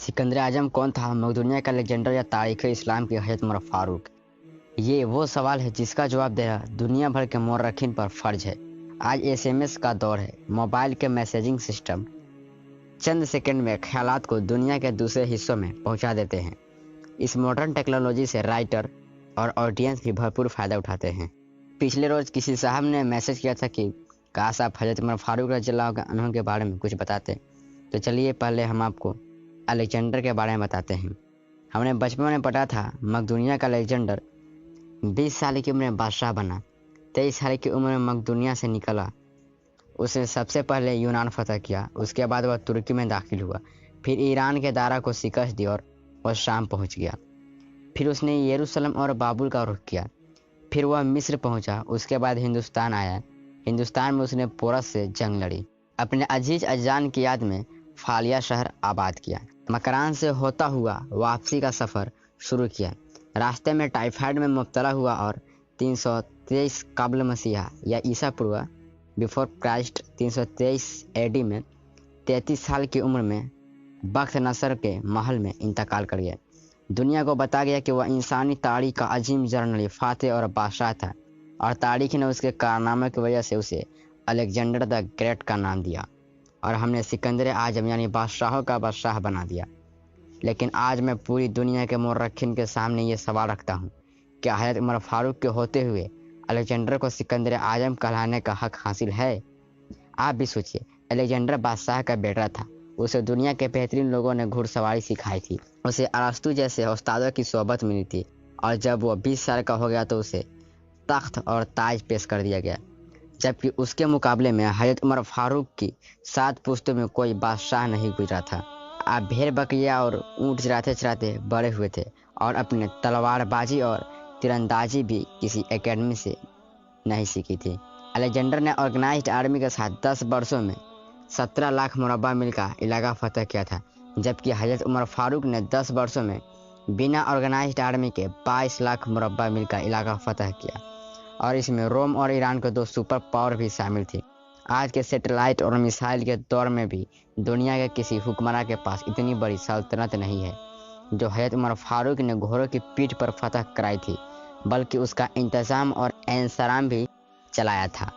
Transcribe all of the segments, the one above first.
सिकंदर आजम कौन था? मकदूनिया का लेजेंडर या तारीख़ इस्लाम की हज़रत उमर फारूक? ये वो सवाल है जिसका जवाब देना दुनिया भर के मौरखीन पर फ़र्ज है। आज एसएमएस का दौर है। मोबाइल के मैसेजिंग सिस्टम चंद सेकंड में ख्यालात को दुनिया के दूसरे हिस्सों में पहुंचा देते हैं। इस मॉडर्न टेक्नोलॉजी से राइटर और ऑडियंस भी भरपूर फ़ायदा उठाते हैं। पिछले रोज़ किसी साहब ने मैसेज किया था कि काश आप हज़रत उमर फारूक रज़ियल्लाहु अन्हु के बारे में कुछ बताते। तो चलिए पहले हम आपको अलेक्जेंडर के बारे में बताते हैं। हमने बचपन में पढ़ा था मकदूनिया का अलेक्जेंडर 20 साल की उम्र में बादशाह बना। 23 साल की उम्र में मकदूनिया से निकला। उसने सबसे पहले यूनान फतह किया, उसके बाद वह तुर्की में दाखिल हुआ, फिर ईरान के दारा को शिकस्त दी और वह शाम पहुंच गया। फिर उसने यरूशलेम और बाबुल का रुख किया। फिर वह मिस्र पहुंचा, उसके बाद हिंदुस्तान आया। हिंदुस्तान में उसने पोरस से जंग लड़ी। अपने अजीज अजान की याद में फालिया शहर आबाद किया। मकरान से होता हुआ वापसी का सफ़र शुरू किया। रास्ते में टाइफाइड में मुब्तला हुआ और 323 कब्ल मसीहा या ईसा पूर्व बिफोर क्राइस्ट 323 एडी में 33 साल की उम्र में बख्त नसर के महल में इंतकाल कर गया। दुनिया को बता गया कि वह इंसानी तारीख का अजीम जर्नली फातेह और बादशाह था, और तारीख ने उसके कारनामे की वजह से उसे अलेक्जेंडर द ग्रेट का नाम दिया, और हमने सिकंदर आजम यानी बादशाहों का बादशाह बना दिया। लेकिन आज मैं पूरी दुनिया के मौरखीन के सामने ये सवाल रखता हूँ, क्या हज़रत उमर फारूक के होते हुए अलेक्जेंडर को सिकंदर आजम कहलाने का हक हासिल है? आप भी सोचिए, अलेक्जेंडर बादशाह का बेटा था। उसे दुनिया के बेहतरीन लोगों ने घुड़सवारी सिखाई थी। उसे अरस्तु जैसे उस्तादों की सोबत मिली थी, और जब वो 20 साल का हो गया तो उसे तख्त और ताज पेश कर दिया गया। जबकि उसके मुकाबले में हज़रत उमर फारूक की 7 पुश्तों में कोई बादशाह नहीं गुजरा था। आप भेड़ बकरियाँ और ऊँट चराते चराते बड़े हुए थे, और अपने तलवारबाजी और तीरंदाजी भी किसी एकेडमी से नहीं सीखी थी। अलेक्जेंडर ने ऑर्गेनाइज्ड आर्मी के साथ 10 वर्षों में 17 लाख मुरब्बा मील का इलाका फतह किया था, जबकि हज़रत उमर फारूक ने 10 वर्षों में बिना ऑर्गेनाइज्ड आर्मी के 22 लाख मुरब्बा मील का इलाका फतह किया, और इसमें रोम और ईरान के 2 सुपर पावर भी शामिल थी। आज के सैटेलाइट और मिसाइल के दौर में भी दुनिया के किसी हुक्मरान के पास इतनी बड़ी सल्तनत नहीं है जो हज़रत उमर फारूक ने घोड़ों की पीठ पर फतह कराई थी, बल्कि उसका इंतज़ाम और इंसराम भी चलाया था।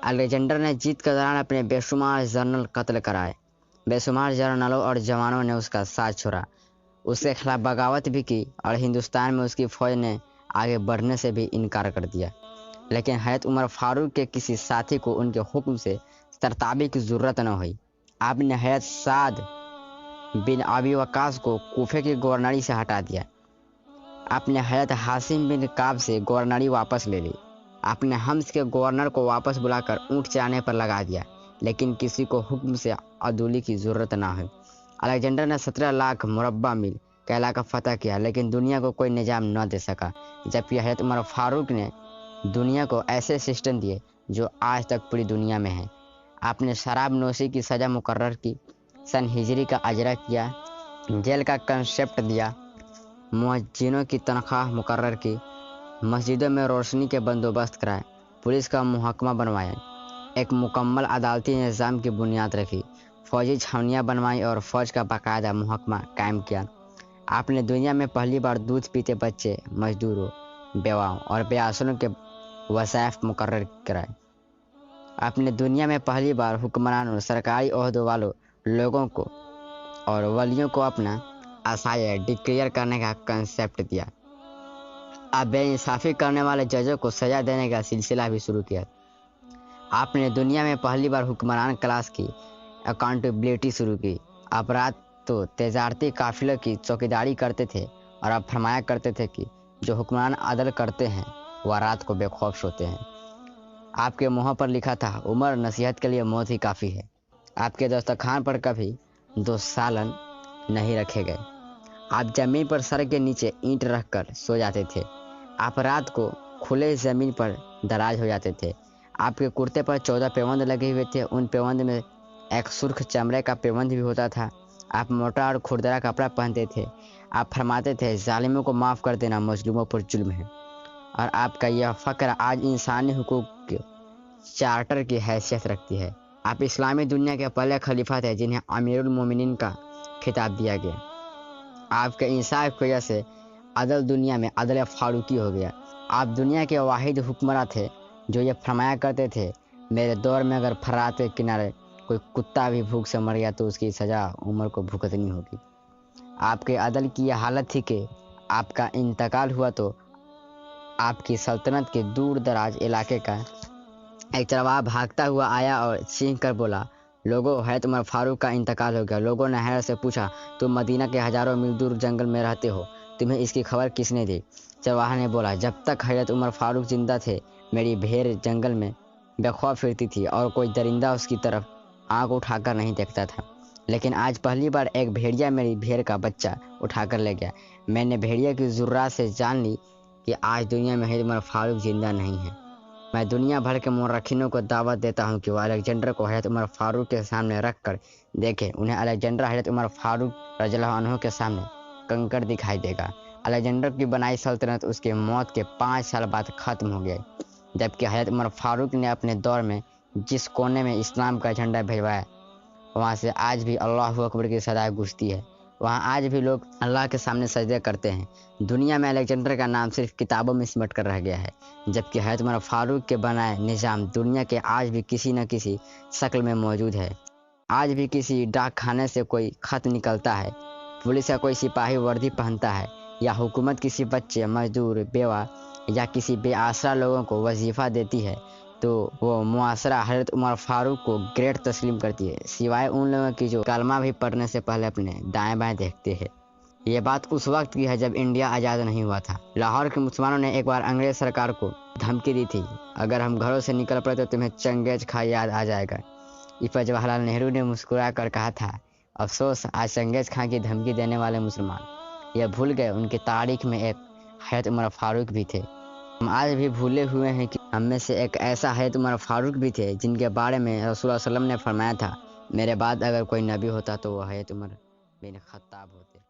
अलेक्जेंडर ने जीत के दौरान अपने बेशुमार जनरल कत्ल कराए। बेशुमार जनरलों और जवानों ने उसका साथ छोड़ा, उसके खिलाफ बगावत भी की, और हिंदुस्तान में उसकी फ़ौज ने आगे बढ़ने से भी इनकार कर दिया। लेकिन हज़रत उमर फारूक के किसी साथी को उनके हुक्म से सरताबी की ज़रूरत न हुई। आपने हज़रत साद बिन अबी वक्कास को कूफे की गवर्नरी से हटा दिया। आपने हज़रत हासिम बिन काब से गवर्नरी वापस ले ली। आपने हम्स के गवर्नर को वापस बुलाकर ऊँट चराने पर लगा दिया, लेकिन किसी को हुक्म से अदूली की ज़रूरत ना हुई। अलेक्जेंडर ने 17 लाख मुरब्बा मील का इलाका फतह किया, लेकिन दुनिया को कोई निजाम न दे सका। जबकि हज़रत उमर फारूक ने दुनिया को ऐसे सिस्टम दिए जो आज तक पूरी दुनिया में है। आपने शराब नोशी की सज़ा मुकर्रर की, सन हिजरी का अजरा किया, जेल का कंसेप्ट दिया, मुअज्जिनों की तनख्वाह मुकर्रर की, मस्जिदों में रोशनी के बंदोबस्त कराए, पुलिस का मुहकमा बनवाया, एक मुकम्मल अदालती निज़ाम की बुनियाद रखी, फ़ौजी छावनियाँ बनवाई और फ़ौज का बाकायदा मुहकमा कायम किया। आपने दुनिया में पहली बार दूध पीते बच्चे, मजदूरों, बेवाओं और बेआसरों के वज़ाइफ मुकर्रर कराए। आपने दुनिया में पहली बार हुक्मरानों, सरकारी ओहदों वालों लोगों को और वलियों को अपना आसाया डिक्लेयर करने का कंसेप्ट दिया। आप बेइंसाफ़ी करने वाले जजों को सज़ा देने का सिलसिला भी शुरू किया। आपने दुनिया में पहली बार हुक्मरान क्लास की अकाउंटेबिलिटी शुरू की। आप रात तो तेजारती काफिलों की चौकीदारी करते थे, और आप फरमाया करते थे कि जो हुक्मरान अदल करते हैं वह रात को बेखौफ सोते हैं। आपके मुँह पर लिखा था, उमर नसीहत के लिए मौत ही काफ़ी है। आपके दस्तरखान पर कभी 2 सालन नहीं रखे गए। आप ज़मीन पर सर के नीचे ईंट रखकर सो जाते थे। आप रात को खुले ज़मीन पर दराज हो जाते थे। आपके कुर्ते पर 14 पेवंद लगे हुए थे। उन पेवंद में एक सुर्ख चमड़े का पेवंद भी होता था। आप मोटा और खुरदरा कपड़ा पहनते थे। आप फरमाते थे, जालिमों को माफ़ कर देना मजलूमों पर जुल्म है। और आपका यह फ़क्र आज इंसानी हुकूक के चार्टर की हैसियत रखती है। आप इस्लामी दुनिया के पहले खलीफा थे जिन्हें अमीरुल मोमिनीन का खिताब दिया गया। आपके इंसाफ की वजह से अदल दुनिया में अदल फारूकी हो गया। आप दुनिया के वाहिद हुक्मरान थे जो ये फरमाया करते थे, मेरे दौर में अगर फरात के किनारे कोई कुत्ता भी भूख से मर गया तो उसकी सज़ा उम्र को भुगतनी होगी। आपके अदल की यह हालत थी कि आपका इंतकाल हुआ तो आपकी सल्तनत के दूर दराज इलाके का एक चरवाहा भागता हुआ आया और चीख कर बोला, लोगों, हज़रत उमर फारूक का इंतकाल हो गया। लोगों ने हैरत से पूछा, तुम मदीना के हज़ारों मील दूर जंगल में रहते हो, तुम्हें इसकी खबर किसने दी? चरवाहा ने बोला, जब तक हज़रत उमर फारूक जिंदा थे मेरी भेड़ जंगल में बेखौफ फिरती थी और कोई दरिंदा उसकी तरफ आँख उठाकर नहीं देखता था। लेकिन आज पहली बार एक भेड़िया मेरी भेड़ का बच्चा उठाकर ले गया। मैंने भेड़िया की ज़ुर्रा से जान ली कि आज दुनिया में हज़रत उमर फारूक ज़िंदा नहीं है। मैं दुनिया भर के मुर्रखीनों को दावत देता हूँ कि वो अलेक्जेंडर को हज़रत उमर फारूक के सामने रख कर देखें। उन्हें अलेक्जेंडर हज़रत उमर फारूक रज़ियल्लाहु अन्हु के सामने कंकड़ दिखाई देगा। अलेक्जेंडर की बनाई सल्तनत उसके मौत के 5 साल बाद ख़त्म हो गई, जबकि हज़रत उमर फारूक ने अपने दौर में जिस कोने में इस्लाम का झंडा भिजवाया वहाँ से आज भी अल्लाहु अकबर की सदाएं गूंजती है। वहाँ आज भी लोग अल्लाह के सामने सजदे करते हैं। दुनिया में अलेक्जेंडर का नाम सिर्फ किताबों में सिमट कर रह गया है, जबकि हज़रत उमर फारूक के बनाए निज़ाम दुनिया के आज भी किसी न किसी शक्ल में मौजूद है। आज भी किसी डाक खाने से कोई खत निकलता है, पुलिस का कोई सिपाही वर्दी पहनता है, या हुकूमत किसी बच्चे, मजदूर, बेवा या किसी बेआसरा लोगों को वजीफ़ा देती है तो वो मुआसरा हज़रत उमर फारूक को ग्रेट तस्लीम करती है, सिवाय उन लोगों की जो कलमा भी पढ़ने से पहले अपने दाएं बाएं देखते हैं। ये बात उस वक्त की है जब इंडिया आज़ाद नहीं हुआ था। लाहौर के मुसलमानों ने एक बार अंग्रेज़ सरकार को धमकी दी थी, अगर हम घरों से निकल पड़े तो तुम्हें चंगेज़ खां याद आ जाएगा। इस पर जवाहरलाल नेहरू ने मुस्कुरा कर कहा था, अफसोस आज चंगेज़ खां की धमकी देने वाले मुसलमान यह भूल गए उनकी तारीख में एक हज़रत उमर फारूक भी थे। हम आज भी भूले हुए हैं कि हम में से एक ऐसा हज़रत उमर फारूक भी थे जिनके बारे में रसूलुल्लाह सल्लल्लाहु अलैहि वसल्लम ने फरमाया था, मेरे बाद अगर कोई नबी होता तो वह हज़रत उमर बिन खत्ताब होते।